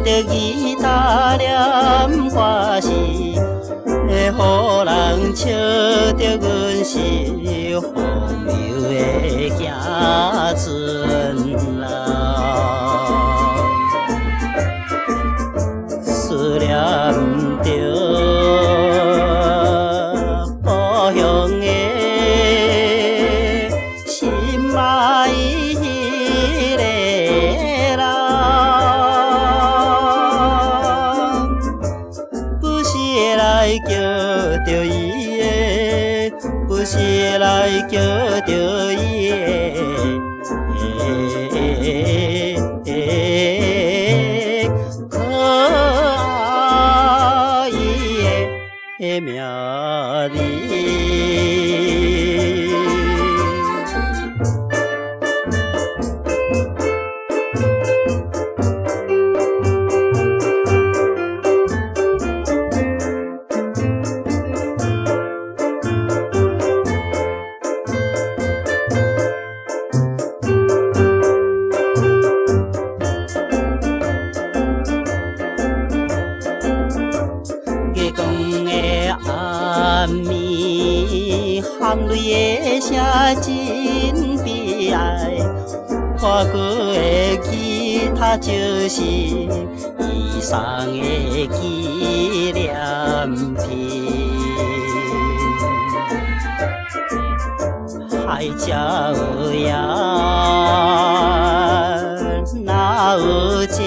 着吉他念歌词，会予人笑着阮是风流的行船郎。思念着故乡的心爱迄个人，不是来叫着伊的，不是来叫着伊的，可爱的名字。月光的暗暝，含泪的声真悲哀。看过的吉他就是遗送的纪念品。海角鸳哪有情？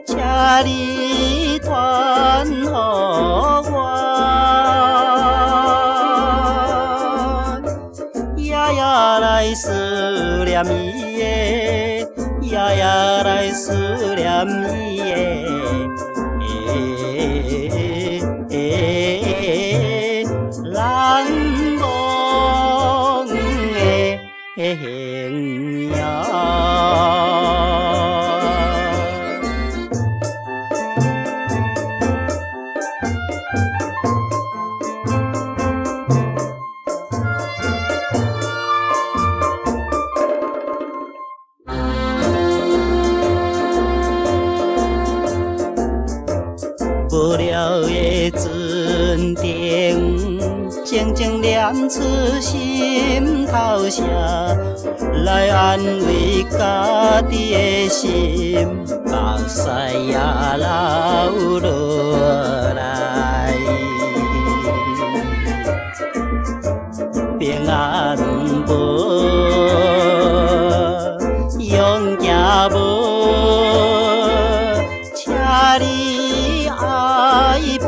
请你传予我，夜夜来思念伊的，夜夜来思念伊的，难忘的形影。无聊的船顶，静静念出心头声，来安慰家己的心，目屎也流落来。平安无，勇行无，请你爱保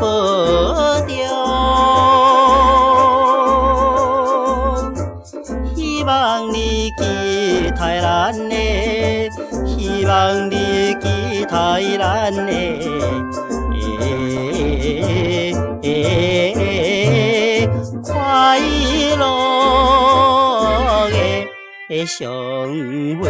重，希望你记待咱的，希望你记待咱的，快乐的相会。